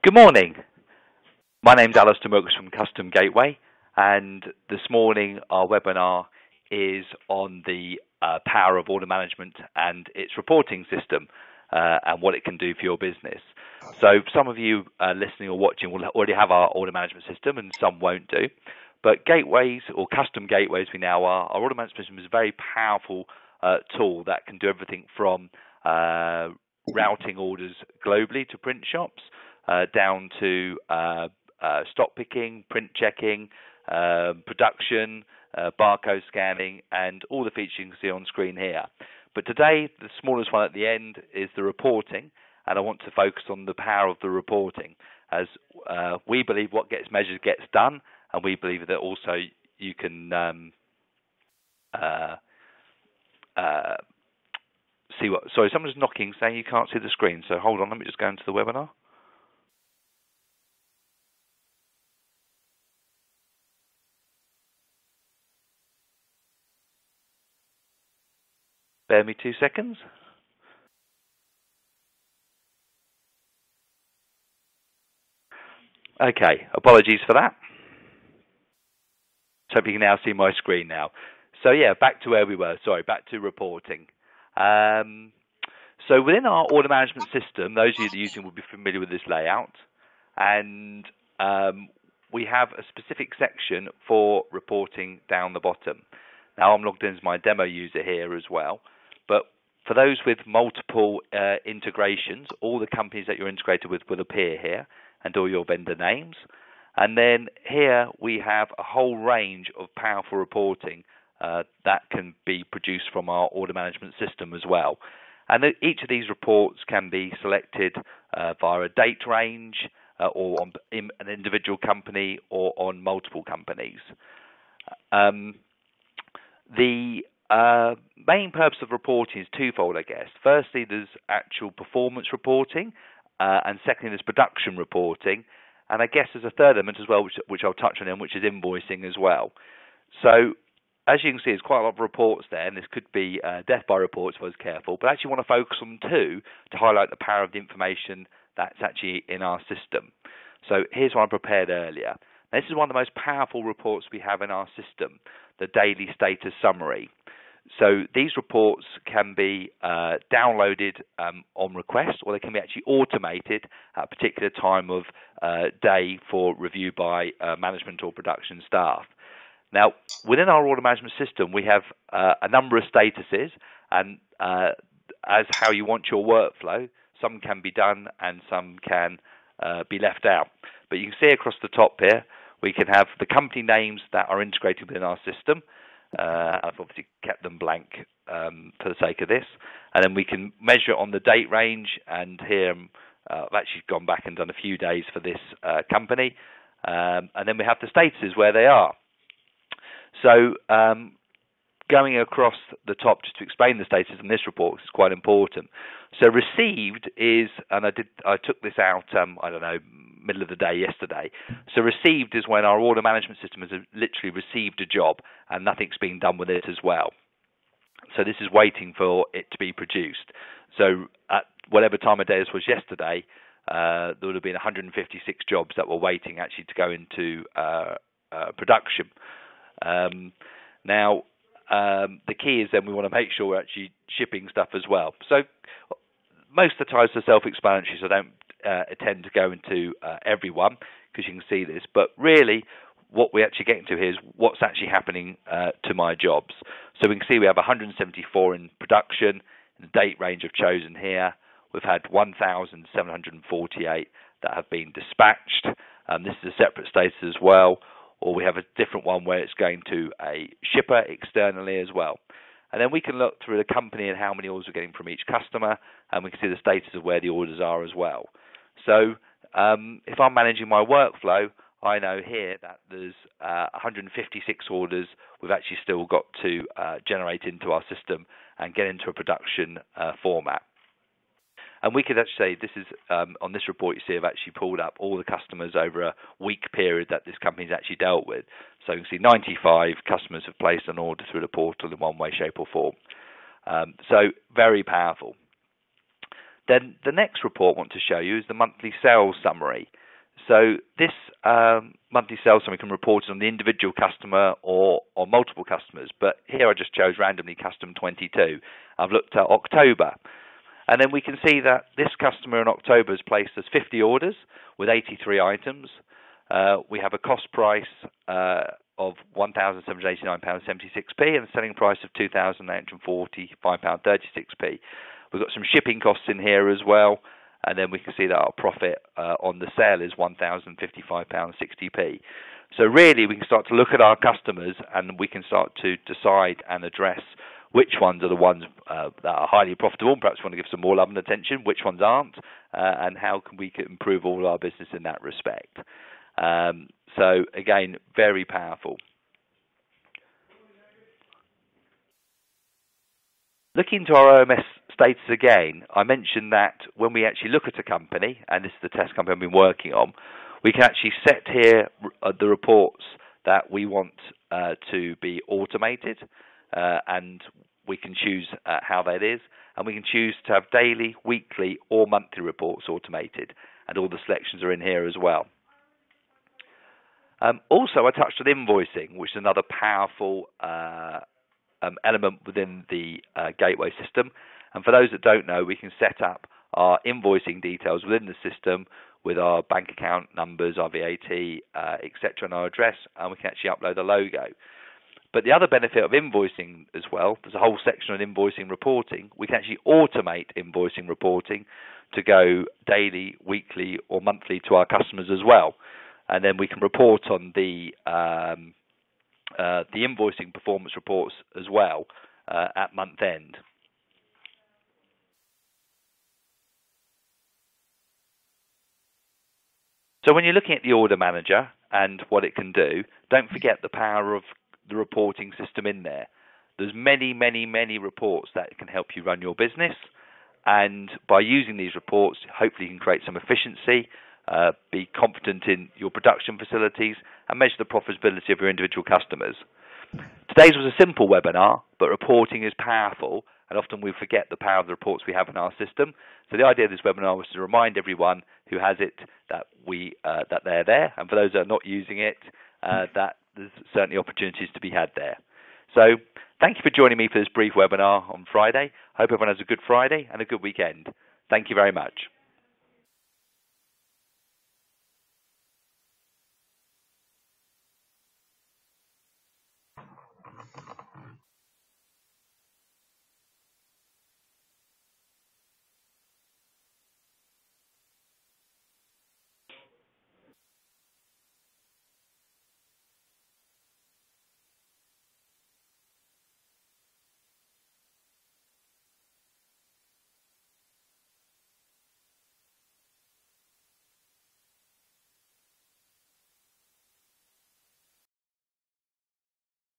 Good morning. My name's Alistair Mylchreest from Custom Gateway, and this morning our webinar is on the power of order management and its reporting system and what it can do for your business. So some of you listening or watching will already have our order management system and some won't do. But gateways, or custom gateways we now are, our order management system is a very powerful tool that can do everything from routing orders globally to print shops, down to stock picking, print checking, production, barcode scanning, and all the features you can see on screen here. But today, the smallest one at the end is the reporting, and I want to focus on the power of the reporting, as we believe what gets measured gets done, and we believe that also you can see what. Sorry, someone's knocking saying you can't see the screen, so hold on, let me just go into the webinar. Bear me 2 seconds. Okay, apologies for that. So hope you can now see my screen now. So yeah, back to where we were. Sorry, back to reporting. So within our order management system, those of you that are using will be familiar with this layout, and we have a specific section for reporting down the bottom. Now I'm logged in as my demo user here as well, but for those with multiple integrations, all the companies that you're integrated with will appear here, and all your vendor names. And then here we have a whole range of powerful reporting that can be produced from our order management system as well. And each of these reports can be selected via a date range or on an individual company or on multiple companies. The main purpose of reporting is twofold, I guess. Firstly, there's actual performance reporting, and secondly, there's production reporting. And I guess there's a third element as well, which I'll touch on, which is invoicing as well. So as you can see, there's quite a lot of reports there, and this could be death by reports if I was careful, but I actually want to focus on two to highlight the power of the information that's actually in our system. So here's one I prepared earlier. Now, this is one of the most powerful reports we have in our system, the daily status summary. So these reports can be downloaded on request, or they can be actually automated at a particular time of day for review by management or production staff. Now, within our order management system, we have a number of statuses, and as how you want your workflow, some can be done and some can be left out. But you can see across the top here, we can have the company names that are integrated within our system. I've obviously kept them blank for the sake of this. And then we can measure on the date range, and here I've actually gone back and done a few days for this company. And then we have the statuses where they are. So going across the top, just to explain the status in this report, is quite important. So received is, and I took this out, I don't know, middle of the day yesterday. So received is when our order management system has literally received a job and nothing's being done with it as well. So this is waiting for it to be produced. So at whatever time of day this was yesterday, there would have been 156 jobs that were waiting actually to go into production. Now, the key is then we want to make sure we're actually shipping stuff as well. So most of the times are self-explanatory, so I don't tend to go into every one, because you can see this. But really, what we actually get into here is what's actually happening to my jobs. So we can see we have 174 in production, the date range I've chosen here. We've had 1,748 that have been dispatched. This is a separate status as well. Or we have a different one where it's going to a shipper externally as well. And then we can look through the company and how many orders we're getting from each customer, and we can see the status of where the orders are as well. So if I'm managing my workflow, I know here that there's 156 orders we've actually still got to generate into our system and get into a production format. And we could actually say this is, on this report you see I've actually pulled up all the customers over a week period that this company's actually dealt with. So you can see 95 customers have placed an order through the portal in one way, shape or form. So very powerful. Then the next report I want to show you is the monthly sales summary. So this monthly sales summary can report on the individual customer or multiple customers, but here I just chose randomly custom 22. I've looked at October, and then we can see that this customer in October has placed us 50 orders with 83 items. We have a cost price of £1,789.76p and a selling price of £2,845.36p. We've got some shipping costs in here as well, and then we can see that our profit on the sale is £1,055.60p. So really we can start to look at our customers and we can start to decide and address which ones are the ones that are highly profitable, perhaps we want to give some more love and attention, which ones aren't, and how can we improve all our business in that respect. So again, very powerful. Looking into our OMS status again, I mentioned that when we actually look at a company, and this is the test company I've been working on, we can actually set here the reports that we want to be automated, and we can choose how that is, and we can choose to have daily, weekly or monthly reports automated, and all the selections are in here as well. Also, I touched on invoicing, which is another powerful element within the gateway system. And for those that don't know, we can set up our invoicing details within the system with our bank account numbers, our VAT, etc., and our address, and we can actually upload a logo. But the other benefit of invoicing as well, there's a whole section on invoicing reporting. We can actually automate invoicing reporting to go daily, weekly, or monthly to our customers as well. And then we can report on the invoicing performance reports as well at month end. So when you're looking at the order manager and what it can do, don't forget the power of the reporting system in there. There's many, many, many reports that can help you run your business, and by using these reports, hopefully you can create some efficiency, be confident in your production facilities, and measure the profitability of your individual customers. Today's was a simple webinar, but reporting is powerful, and often we forget the power of the reports we have in our system. So the idea of this webinar was to remind everyone who has it that that they're there, and for those that are not using it, that there's certainly opportunities to be had there. So thank you for joining me for this brief webinar on Friday. I hope everyone has a good Friday and a good weekend. Thank you very much.